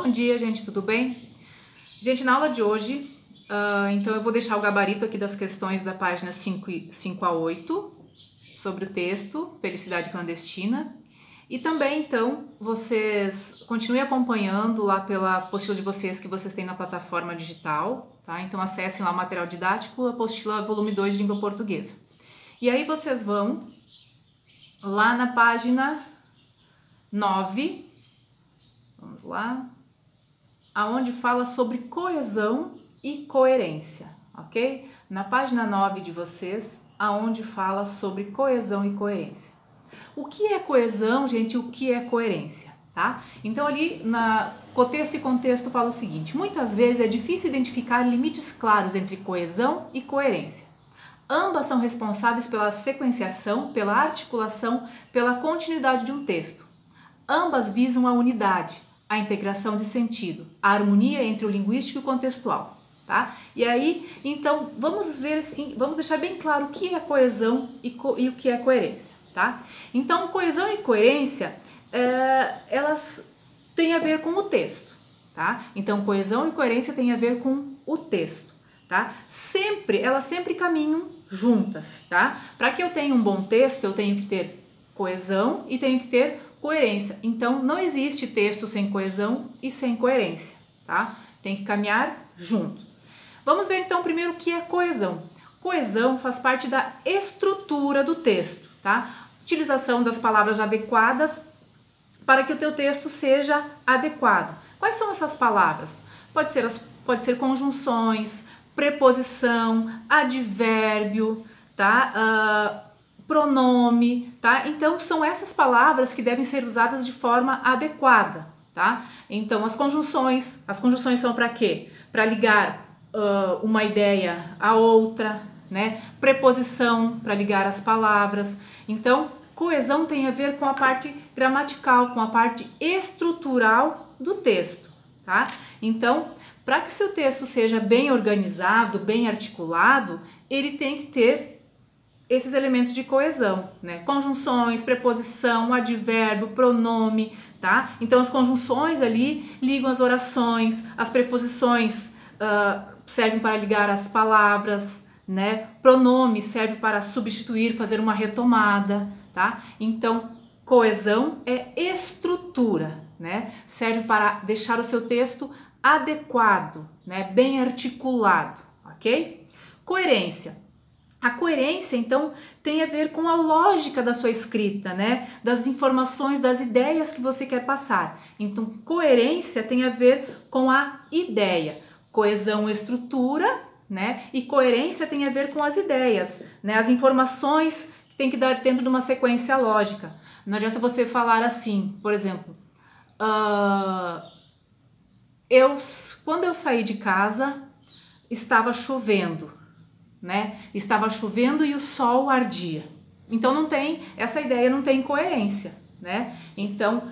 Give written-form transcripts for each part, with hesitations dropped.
Bom dia, gente, tudo bem? Gente, na aula de hoje, então eu vou deixar o gabarito aqui das questões da página 5 a 8, sobre o texto Felicidade Clandestina. E também, então, vocês continuem acompanhando lá pela apostila de vocês que vocês têm na plataforma digital, tá? Então acessem lá o material didático, apostila volume 2 de língua portuguesa. E aí vocês vão lá na página 9, vamos lá, aonde fala sobre coesão e coerência, ok? Na página 9 de vocês, aonde fala sobre coesão e coerência. O que é coesão, gente? O que é coerência, tá? Então ali na contexto e contexto fala o seguinte: muitas vezes é difícil identificar limites claros entre coesão e coerência. Ambas são responsáveis pela sequenciação, pela articulação, pela continuidade de um texto. Ambas visam a unidade, a integração de sentido, a harmonia entre o linguístico e o contextual, tá? E aí, então, vamos ver assim, vamos deixar bem claro o que é coesão e o que é coerência, tá? Então, coesão e coerência, elas têm a ver com o texto, tá? Então, coesão e coerência têm a ver com o texto, tá? Elas sempre caminham juntas, tá? Para que eu tenha um bom texto, eu tenho que ter coesão e tenho que ter coerência. Então, não existe texto sem coesão e sem coerência, tá? Tem que caminhar junto. Vamos ver então primeiro o que é coesão. Coesão faz parte da estrutura do texto, tá? Utilização das palavras adequadas para que o teu texto seja adequado. Quais são essas palavras? Pode ser conjunções, preposição, advérbio, tá? Pronome, tá? Então são essas palavras que devem ser usadas de forma adequada, tá? Então as conjunções são para quê? Para ligar uma ideia a outra, né? Preposição para ligar as palavras. Então coesão tem a ver com a parte gramatical, com a parte estrutural do texto, tá? Então, para que seu texto seja bem organizado, bem articulado, ele tem que ter esses elementos de coesão, né? Conjunções, preposição, advérbio, pronome, tá? Então as conjunções ali ligam as orações, as preposições servem para ligar as palavras, né? Pronome serve para substituir, fazer uma retomada, tá? Então coesão é estrutura, né? Serve para deixar o seu texto adequado, né? Bem articulado, ok? Coerência. A coerência, então, tem a ver com a lógica da sua escrita, né? Das informações, das ideias que você quer passar. Então, coerência tem a ver com a ideia. Coesão, estrutura, né? E coerência tem a ver com as ideias, né? As informações que tem que dar dentro de uma sequência lógica. Não adianta você falar assim, por exemplo, quando eu saí de casa, estava chovendo, né? Estava chovendo e o sol ardia. Então essa ideia não tem coerência, né? Então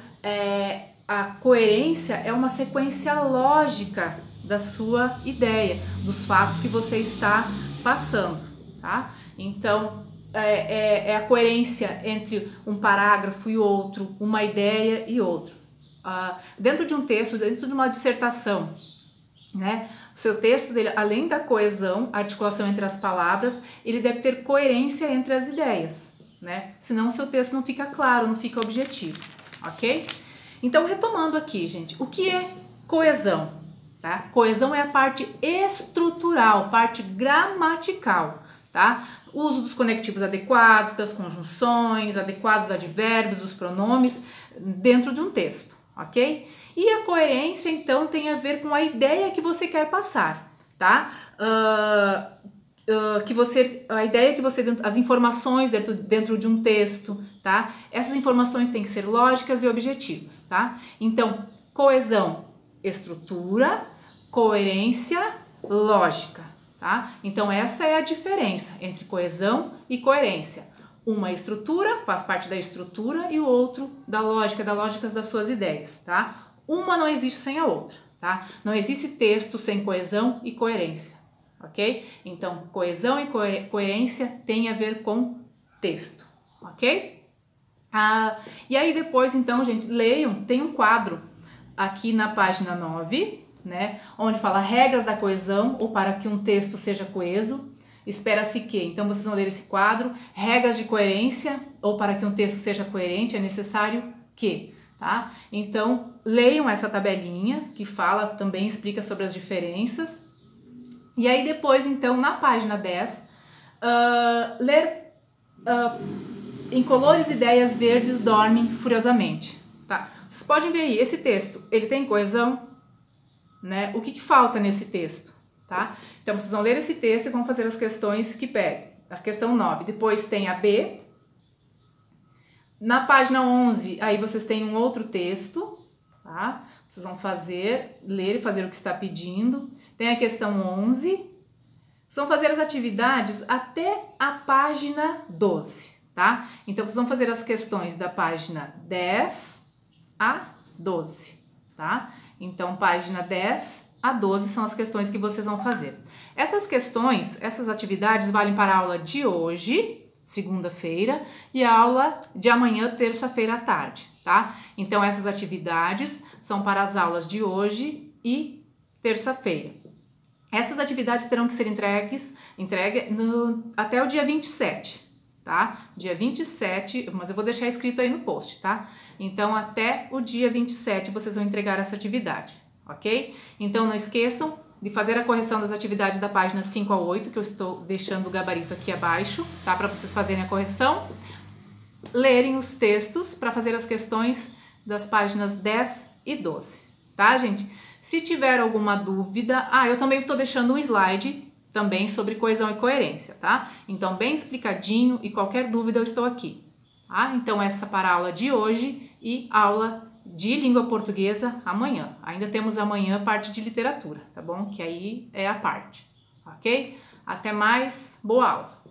a coerência é uma sequência lógica da sua ideia, dos fatos que você está passando, tá? Então é a coerência entre um parágrafo e outro, uma ideia e outro. Dentro de um texto, dentro de uma dissertação, né? O seu texto, dele, além da coesão, a articulação entre as palavras, ele deve ter coerência entre as ideias, né? Senão o seu texto não fica claro, não fica objetivo, ok? Então, retomando aqui, gente, o que é coesão? Tá? Coesão é a parte estrutural, parte gramatical, tá? Uso dos conectivos adequados, das conjunções, adequados advérbios, dos pronomes, dentro de um texto, ok? E a coerência, então, tem a ver com a ideia que você quer passar, tá? A ideia que você, as informações dentro de um texto, tá? Essas informações têm que ser lógicas e objetivas, tá? Então, coesão, estrutura, coerência, lógica, tá? Então, essa é a diferença entre coesão e coerência. Uma estrutura faz parte da estrutura e o outro da lógica, das lógicas das suas ideias, tá? Uma não existe sem a outra, tá? Não existe texto sem coesão e coerência, ok? Então, coesão e coerência tem a ver com texto, ok? E aí depois, então, gente, leiam, tem um quadro aqui na página 9, né, onde fala regras da coesão ou para que um texto seja coeso. Espera-se que, então vocês vão ler esse quadro, regras de coerência ou para que um texto seja coerente é necessário que, tá? Então, leiam essa tabelinha que fala, também explica sobre as diferenças. E aí depois, então, na página 10, ler em colores ideias verdes dormem furiosamente, tá? Vocês podem ver aí, esse texto, ele tem coesão, né? O que falta nesse texto? Tá? Então, vocês vão ler esse texto e vão fazer as questões que pedem. A questão 9. Depois tem a B. Na página 11, aí vocês têm um outro texto, tá? Vocês vão ler e fazer o que está pedindo. Tem a questão 11. Vocês vão fazer as atividades até a página 12, tá? Então, vocês vão fazer as questões da página 10 a 12, tá? Então, página 10 a 12 são as questões que vocês vão fazer. Essas questões, essas atividades valem para a aula de hoje, segunda-feira, e a aula de amanhã, terça-feira à tarde, tá? Então, essas atividades são para as aulas de hoje e terça-feira. Essas atividades terão que ser entregues até o dia 27, tá? Dia 27, mas eu vou deixar escrito aí no post, tá? Então, até o dia 27 vocês vão entregar essa atividade. Ok? Então, não esqueçam de fazer a correção das atividades da página 5 a 8, que eu estou deixando o gabarito aqui abaixo, tá? Para vocês fazerem a correção. Lerem os textos para fazer as questões das páginas 10 e 12, tá, gente? Se tiver alguma dúvida... eu também estou deixando um slide também sobre coesão e coerência, tá? Então, bem explicadinho e qualquer dúvida eu estou aqui, tá? Então, essa para a aula de hoje e aula de língua portuguesa amanhã. Ainda temos amanhã parte de literatura, tá bom? Que aí é a parte, ok? Até mais, boa aula!